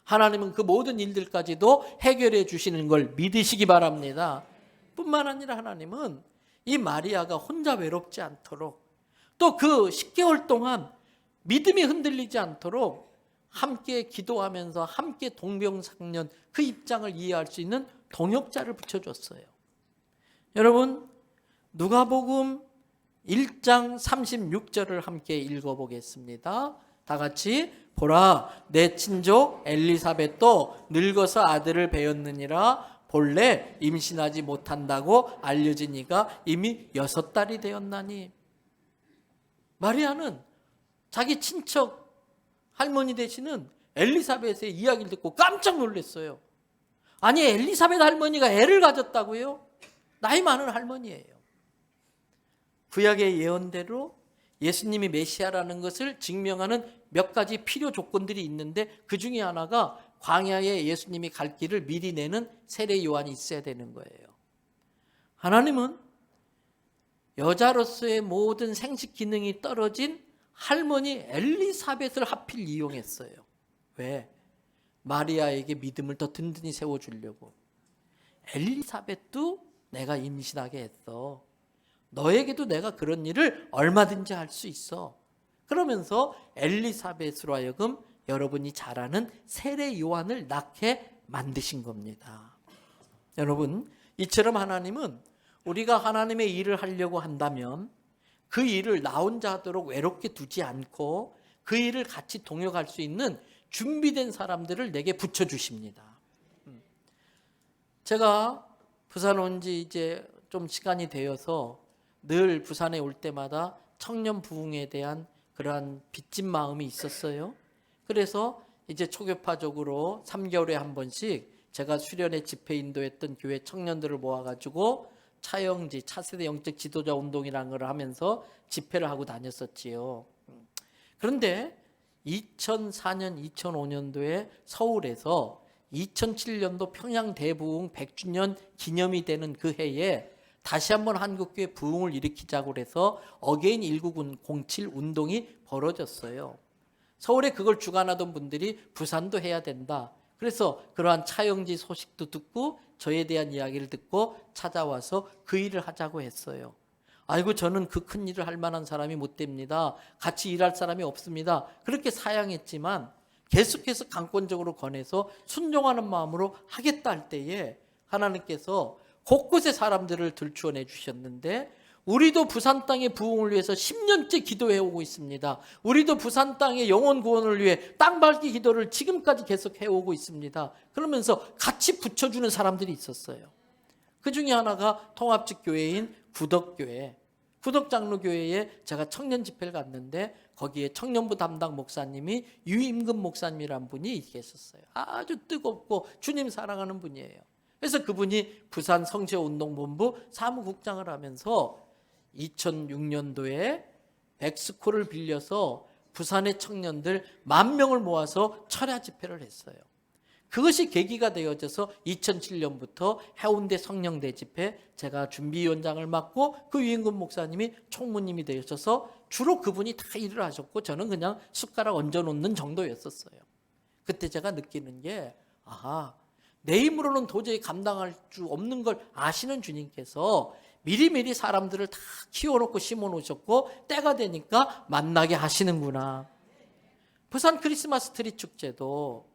S1: 하나님은 그 모든 일들까지도 해결해 주시는 걸 믿으시기 바랍니다. 뿐만 아니라 하나님은 이 마리아가 혼자 외롭지 않도록 또 그 10개월 동안 믿음이 흔들리지 않도록 함께 기도하면서 함께 동병상련 그 입장을 이해할 수 있는 동역자를 붙여줬어요. 여러분, 누가복음 1장 36절을 함께 읽어보겠습니다. 다 같이 보라 내 친족 엘리사벳도 늙어서 아들을 배었느니라 본래 임신하지 못한다고 알려진 이가 이미 6달이 되었나니. 마리아는 자기 친척 할머니 되시는 엘리사벳의 이야기를 듣고 깜짝 놀랐어요. 아니 엘리사벳 할머니가 애를 가졌다고요? 나이 많은 할머니예요. 구약의 예언대로 예수님이 메시아라는 것을 증명하는 몇 가지 필요 조건들이 있는데 그 중에 하나가 광야에 예수님이 갈 길을 미리 내는 세례 요한이 있어야 되는 거예요. 하나님은 여자로서의 모든 생식 기능이 떨어진 할머니 엘리사벳을 하필 이용했어요. 왜? 마리아에게 믿음을 더 든든히 세워주려고. 엘리사벳도 내가 임신하게 했어. 너에게도 내가 그런 일을 얼마든지 할 수 있어. 그러면서 엘리사벳으로 하여금 여러분이 잘 아는 세례 요한을 낳게 만드신 겁니다. 여러분, 이처럼 하나님은 우리가 하나님의 일을 하려고 한다면 그 일을 나 혼자 하도록 외롭게 두지 않고 그 일을 같이 동역할 수 있는 준비된 사람들을 내게 붙여주십니다. 제가 부산 온 지 이제 좀 시간이 되어서 늘 부산에 올 때마다 청년 부흥에 대한 그러한 빚진 마음이 있었어요. 그래서 이제 초교파적으로 3개월에 한 번씩 제가 수련회 집회 인도했던 교회 청년들을 모아가지고 차영지, 차세대 영적 지도자 운동이라는 걸 하면서 집회를 하고 다녔었지요. 그런데 2004년, 2005년도에 서울에서 2007년도 평양 대부흥 100주년 기념이 되는 그 해에 다시 한번 한국교회 부흥을 일으키자고 해서 어게인 1907 운동이 벌어졌어요. 서울에 그걸 주관하던 분들이 부산도 해야 된다. 그래서 그러한 차영지 소식도 듣고 저에 대한 이야기를 듣고 찾아와서 그 일을 하자고 했어요. 아이고 저는 그 큰 일을 할 만한 사람이 못 됩니다. 같이 일할 사람이 없습니다. 그렇게 사양했지만 계속해서 강권적으로 권해서 순종하는 마음으로 하겠다 할 때에 하나님께서 곳곳에 사람들을 들추어내 주셨는데 우리도 부산 땅의 부흥을 위해서 10년째 기도해오고 있습니다. 우리도 부산 땅의 영혼 구원을 위해 땅 밟기 기도를 지금까지 계속 해오고 있습니다. 그러면서 같이 붙여주는 사람들이 있었어요. 그 중에 하나가 통합직 교회인 구덕교회, 구덕장로교회에 제가 청년 집회를 갔는데 거기에 청년부 담당 목사님이 유임금 목사님이란 분이 계셨어요. 아주 뜨겁고 주님 사랑하는 분이에요. 그래서 그분이 부산 성시운동본부 사무국장을 하면서 2006년도에 백스코를 빌려서 부산의 청년들 10,000명을 모아서 철야 집회를 했어요. 그것이 계기가 되어져서 2007년부터 해운대 성령대 집회 제가 준비위원장을 맡고 그 유인근 목사님이 총무님이 되셔서 주로 그분이 다 일을 하셨고 저는 그냥 숟가락 얹어놓는 정도였었어요. 그때 제가 느끼는 게 내 힘으로는 도저히 감당할 수 없는 걸 아시는 주님께서 미리미리 사람들을 다 키워놓고 심어놓으셨고 때가 되니까 만나게 하시는구나. 부산 크리스마스 트리 축제도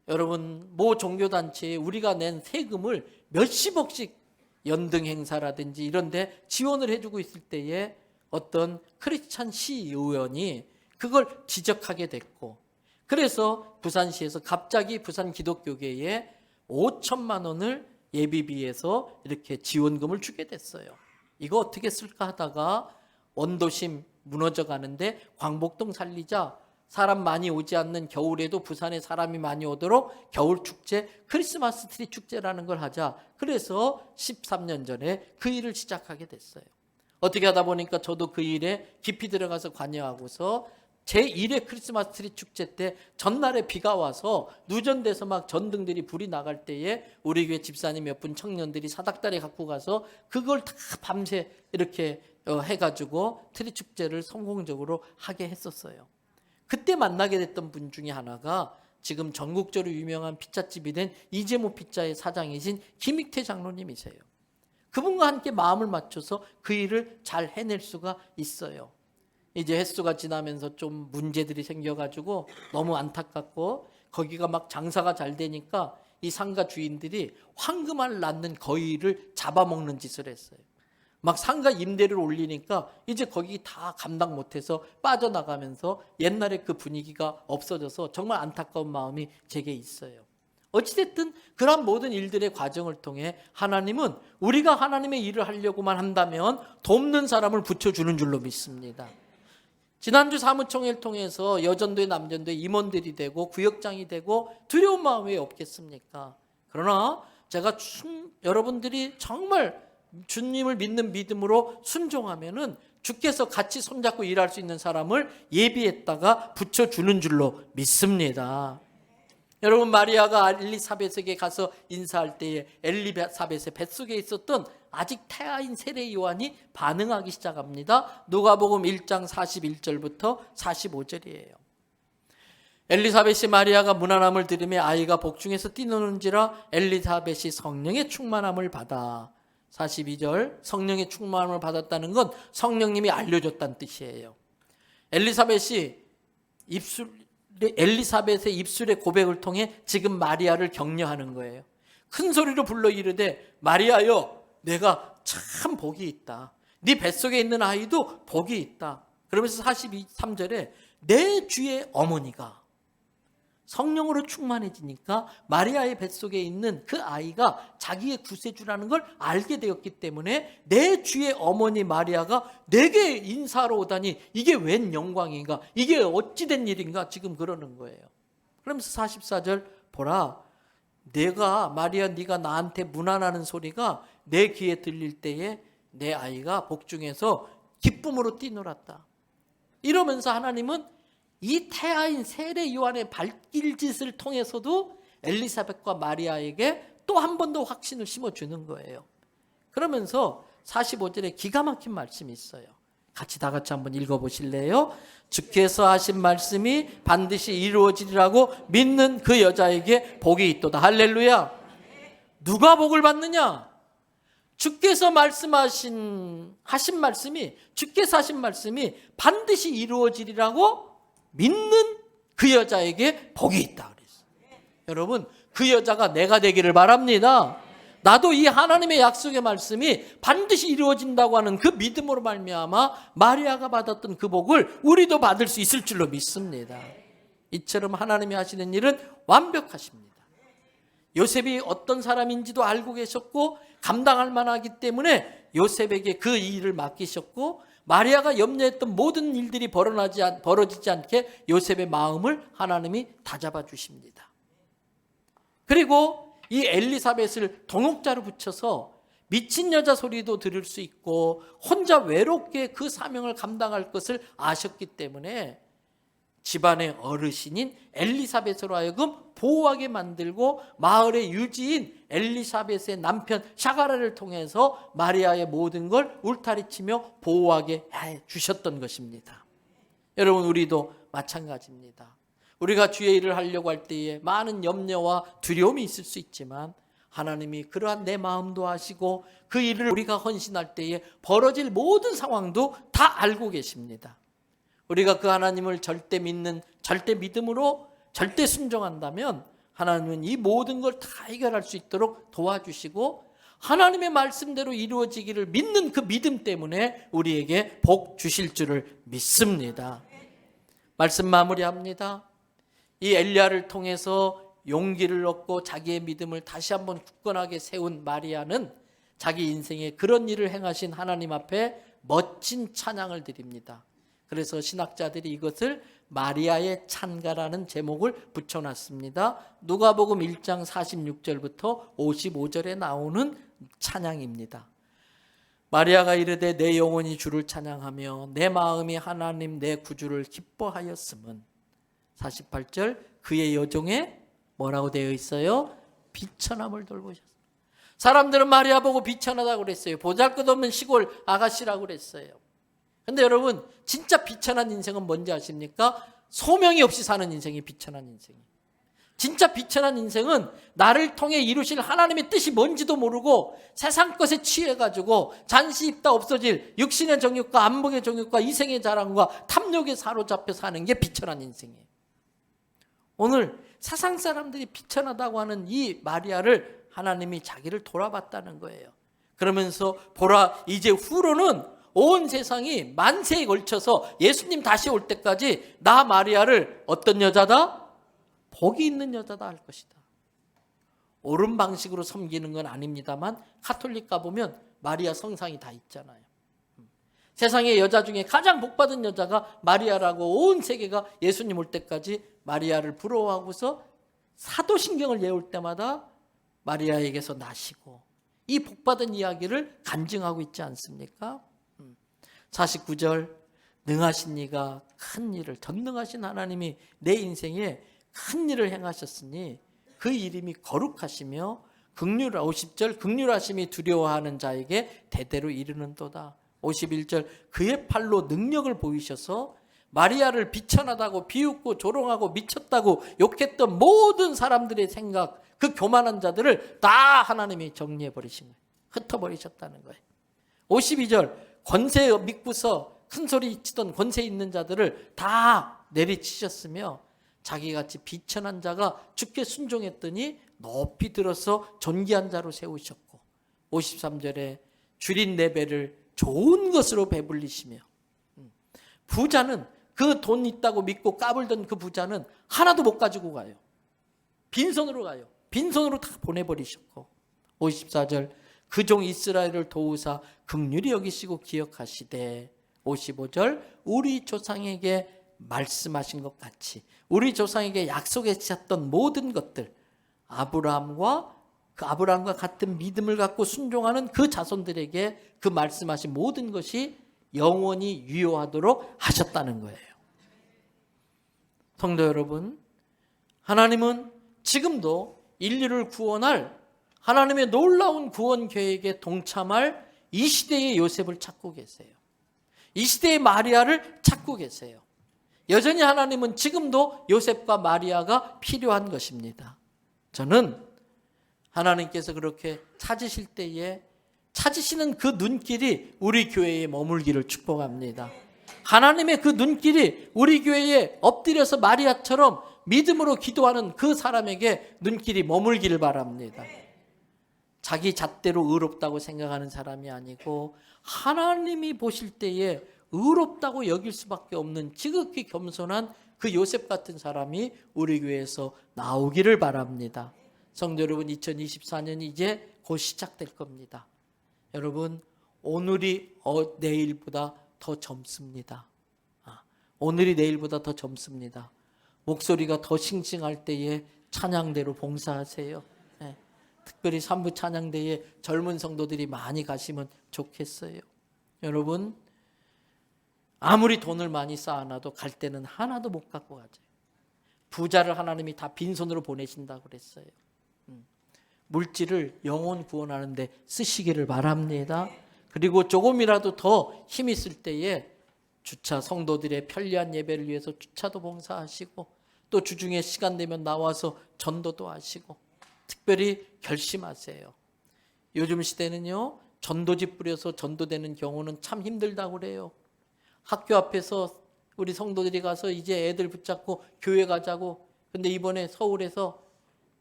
S1: 여러분 모 종교단체에 우리가 낸 세금을 몇십억씩 연등 행사라든지 이런 데 지원을 해주고 있을 때에 어떤 크리스찬 시의원이 그걸 지적하게 됐고 그래서 부산시에서 갑자기 부산 기독교계에 5천만 원을 예비비에서 이렇게 지원금을 주게 됐어요. 이거 어떻게 쓸까 하다가 원도심 무너져 가는데 광복동 살리자 사람 많이 오지 않는 겨울에도 부산에 사람이 많이 오도록 겨울축제 크리스마스 트리 축제라는 걸 하자. 그래서 13년 전에 그 일을 시작하게 됐어요. 어떻게 하다 보니까 저도 그 일에 깊이 들어가서 관여하고서 제1회 크리스마스 트리 축제 때 전날에 비가 와서 누전돼서 막 전등들이 불이 나갈 때에 우리 교회 집사님 몇 분 청년들이 사닥다리 갖고 가서 그걸 다 밤새 이렇게 해가지고 트리 축제를 성공적으로 하게 했었어요. 그때 만나게 됐던 분 중에 하나가 지금 전국적으로 유명한 피자집이 된 이재모 피자의 사장이신 김익태 장로님이세요. 그분과 함께 마음을 맞춰서 그 일을 잘 해낼 수가 있어요. 이제 횟수가 지나면서 좀 문제들이 생겨가지고 너무 안타깝고 거기가 막 장사가 잘 되니까 이 상가 주인들이 황금알 낳는 거위를 잡아먹는 짓을 했어요. 막 상가 임대를 올리니까 이제 거기 다 감당 못해서 빠져나가면서 옛날에 그 분위기가 없어져서 정말 안타까운 마음이 제게 있어요. 어찌됐든 그런 모든 일들의 과정을 통해 하나님은 우리가 하나님의 일을 하려고만 한다면 돕는 사람을 붙여주는 줄로 믿습니다. 지난주 사무총회를 통해서 여전도의 남전도의 임원들이 되고 구역장이 되고 두려운 마음이 왜 없겠습니까? 그러나 제가 여러분들이 정말 주님을 믿는 믿음으로 순종하면은 주께서 같이 손잡고 일할 수 있는 사람을 예비했다가 붙여주는 줄로 믿습니다. 여러분 마리아가 엘리사벳에게 가서 인사할 때에 엘리사벳의 뱃속에 있었던 아직 태아인 세례 요한이 반응하기 시작합니다. 누가복음 1장 41절부터 45절이에요. 엘리사벳이 마리아가 문안함을 들으며 아이가 복중에서 뛰노는지라 엘리사벳이 성령의 충만함을 받아 42절 성령의 충만함을 받았다는 건 성령님이 알려줬다는 뜻이에요. 엘리사벳의 입술의 고백을 통해 지금 마리아를 격려하는 거예요. 큰 소리로 불러 이르되 마리아여 내가 참 복이 있다. 네 뱃속에 있는 아이도 복이 있다. 그러면서 43절에 내 주의 어머니가 성령으로 충만해지니까 마리아의 뱃속에 있는 그 아이가 자기의 구세주라는 걸 알게 되었기 때문에 내 주의 어머니 마리아가 내게 인사하러 오다니 이게 웬 영광인가, 이게 어찌된 일인가 지금 그러는 거예요. 그러면서 44절 보라 내가 마리아 네가 나한테 문안하는 소리가 내 귀에 들릴 때에 내 아이가 복중에서 기쁨으로 뛰놀았다. 이러면서 하나님은 이 태아인 세례 요한의 발길짓을 통해서도 엘리사벳과 마리아에게 또 한 번 더 확신을 심어주는 거예요. 그러면서 45절에 기가 막힌 말씀이 있어요. 같이 다 같이 한번 읽어보실래요? 주께서 하신 말씀이 반드시 이루어지리라고 믿는 그 여자에게 복이 있도다. 할렐루야. 누가 복을 받느냐? 주께서 하신 말씀이 주께서 하신 말씀이 반드시 이루어지리라고 믿는 그 여자에게 복이 있다 그랬어요. 여러분 그 여자가 내가 되기를 바랍니다. 나도 이 하나님의 약속의 말씀이 반드시 이루어진다고 하는 그 믿음으로 말미암아 마리아가 받았던 그 복을 우리도 받을 수 있을 줄로 믿습니다. 이처럼 하나님이 하시는 일은 완벽하십니다. 요셉이 어떤 사람인지도 알고 계셨고 감당할 만하기 때문에 요셉에게 그 일을 맡기셨고 마리아가 염려했던 모든 일들이 벌어지지 않게 요셉의 마음을 하나님이 다잡아 주십니다. 그리고 이 엘리사벳을 동역자로 붙여서 미친 여자 소리도 들을 수 있고 혼자 외롭게 그 사명을 감당할 것을 아셨기 때문에 집안의 어르신인 엘리사벳으로 하여금 보호하게 만들고 마을의 유지인 엘리사벳의 남편 샤가랴를 통해서 마리아의 모든 걸 울타리치며 보호하게 해 주셨던 것입니다. 여러분, 우리도 마찬가지입니다. 우리가 주의 일을 하려고 할 때에 많은 염려와 두려움이 있을 수 있지만 하나님이 그러한 내 마음도 아시고 그 일을 우리가 헌신할 때에 벌어질 모든 상황도 다 알고 계십니다. 우리가 그 하나님을 절대 믿는 절대 믿음으로 절대 순종한다면 하나님은 이 모든 걸 다 해결할 수 있도록 도와주시고 하나님의 말씀대로 이루어지기를 믿는 그 믿음 때문에 우리에게 복 주실 줄을 믿습니다. 말씀 마무리합니다. 이 엘리야를 통해서 용기를 얻고 자기의 믿음을 다시 한번 굳건하게 세운 마리아는 자기 인생에 그런 일을 행하신 하나님 앞에 멋진 찬양을 드립니다. 그래서 신학자들이 이것을 마리아의 찬가라는 제목을 붙여놨습니다. 누가복음 1장 46절부터 55절에 나오는 찬양입니다. 마리아가 이르되 내 영혼이 주를 찬양하며 내 마음이 하나님 내 구주를 기뻐하였음은 48절 그의 여종에 뭐라고 되어 있어요? 비천함을 돌보셨어요. 사람들은 마리아 보고 비천하다고 그랬어요. 보잘것없는 시골 아가씨라고 그랬어요. 근데 여러분, 진짜 비천한 인생은 뭔지 아십니까? 소명이 없이 사는 인생이 비천한 인생이에요. 진짜 비천한 인생은 나를 통해 이루실 하나님의 뜻이 뭔지도 모르고 세상 것에 취해가지고 잠시 있다 없어질 육신의 정욕과 안목의 정욕과 이생의 자랑과 탐욕에 사로잡혀 사는 게 비천한 인생이에요. 오늘 세상 사람들이 비천하다고 하는 이 마리아를 하나님이 자기를 돌아봤다는 거예요. 그러면서 보라, 이제 후로는 온 세상이 만세에 걸쳐서 예수님 다시 올 때까지 나 마리아를 어떤 여자다? 복이 있는 여자다 할 것이다. 옳은 방식으로 섬기는 건 아닙니다만 가톨릭 가보면 마리아 성상이 다 있잖아요. 세상의 여자 중에 가장 복받은 여자가 마리아라고 온 세계가 예수님 올 때까지 마리아를 부러워하고서 사도신경을 외울 때마다 마리아에게서 나시고 이 복받은 이야기를 간증하고 있지 않습니까? 49절 능하신 이가 큰 일을, 전능하신 하나님이 내 인생에 큰 일을 행하셨으니 그 이름이 거룩하시며 50절 긍휼하심이 두려워하는 자에게 대대로 이르는도다. 51절 그의 팔로 능력을 보이셔서 마리아를 비천하다고 비웃고 조롱하고 미쳤다고 욕했던 모든 사람들의 생각, 그 교만한 자들을 다 하나님이 정리해버리신 거예요. 흩어버리셨다는 거예요. 52절 권세 믿고서 큰 소리 치던 권세 있는 자들을 다 내리치셨으며 자기같이 비천한 자가 주께 순종했더니 높이 들어서 존귀한 자로 세우셨고 53절에 줄인 내 배를 좋은 것으로 배불리시며 부자는 그 돈 있다고 믿고 까불던 그 부자는 하나도 못 가지고 가요. 빈손으로 가요. 빈손으로 다 보내버리셨고 54절 그 종 이스라엘을 도우사 긍휼히 여기시고 기억하시되 55절 우리 조상에게 말씀하신 것 같이 우리 조상에게 약속해 주셨던 모든 것들 아브라함과 같은 믿음을 갖고 순종하는 그 자손들에게 그 말씀하신 모든 것이 영원히 유효하도록 하셨다는 거예요. 성도 여러분, 하나님은 지금도 인류를 구원할 하나님의 놀라운 구원 계획에 동참할 이 시대의 요셉을 찾고 계세요. 이 시대의 마리아를 찾고 계세요. 여전히 하나님은 지금도 요셉과 마리아가 필요한 것입니다. 저는 하나님께서 그렇게 찾으실 때에 찾으시는 그 눈길이 우리 교회에 머물기를 축복합니다. 하나님의 그 눈길이 우리 교회에 엎드려서 마리아처럼 믿음으로 기도하는 그 사람에게 눈길이 머물기를 바랍니다. 자기 잣대로 의롭다고 생각하는 사람이 아니고 하나님이 보실 때에 의롭다고 여길 수밖에 없는 지극히 겸손한 그 요셉 같은 사람이 우리 교회에서 나오기를 바랍니다. 성도 여러분, 2024년이 이제 곧 시작될 겁니다. 여러분, 오늘이 내일보다 더 젊습니다. 오늘이 내일보다 더 젊습니다. 목소리가 더 싱싱할 때에 찬양대로 봉사하세요. 특별히 산부 찬양대에 젊은 성도들이 많이 가시면 좋겠어요. 여러분, 아무리 돈을 많이 쌓아놔도 갈 때는 하나도 못 갖고 가죠. 부자를 하나님이 다 빈손으로 보내신다고 그랬어요. 물질을 영혼 구원하는 데 쓰시기를 바랍니다. 그리고 조금이라도 더 힘 있을 때에 주차, 성도들의 편리한 예배를 위해서 주차도 봉사하시고, 또 주중에 시간 되면 나와서 전도도 하시고, 특별히 결심하세요. 요즘 시대는요, 전도지 뿌려서 전도되는 경우는 참 힘들다고 그래요. 학교 앞에서 우리 성도들이 가서 이제 애들 붙잡고 교회 가자고. 근데 이번에 서울에서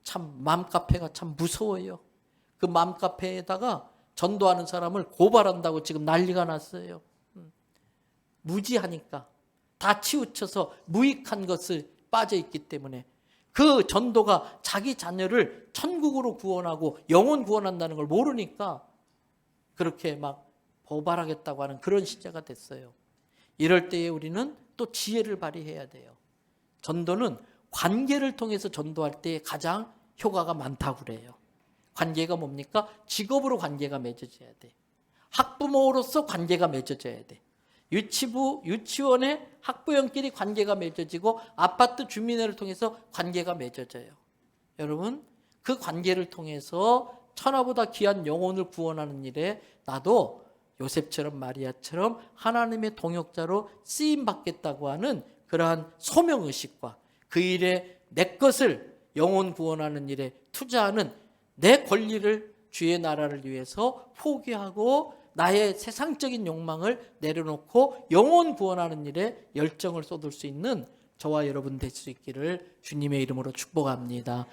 S1: 참 맘카페가 참 무서워요. 그 맘카페에다가 전도하는 사람을 고발한다고 지금 난리가 났어요. 무지하니까, 다 치우쳐서 무익한 것을 빠져 있기 때문에 그 전도가 자기 자녀를 천국으로 구원하고 영혼 구원한다는 걸 모르니까 그렇게 막 고발하겠다고 하는 그런 시대가 됐어요. 이럴 때에 우리는 또 지혜를 발휘해야 돼요. 전도는 관계를 통해서 전도할 때 가장 효과가 많다고 그래요. 관계가 뭡니까? 직업으로 관계가 맺어져야 돼. 학부모로서 관계가 맺어져야 돼. 유치원의 학부형끼리 관계가 맺어지고 아파트 주민회를 통해서 관계가 맺어져요. 여러분, 그 관계를 통해서 천하보다 귀한 영혼을 구원하는 일에 나도 요셉처럼 마리아처럼 하나님의 동역자로 쓰임받겠다고 하는 그러한 소명의식과 그 일에 내 것을 영혼 구원하는 일에 투자하는 내 권리를 주의 나라를 위해서 포기하고 나의 세상적인 욕망을 내려놓고 영혼 구원하는 일에 열정을 쏟을 수 있는 저와 여러분 될 수 있기를 주님의 이름으로 축복합니다.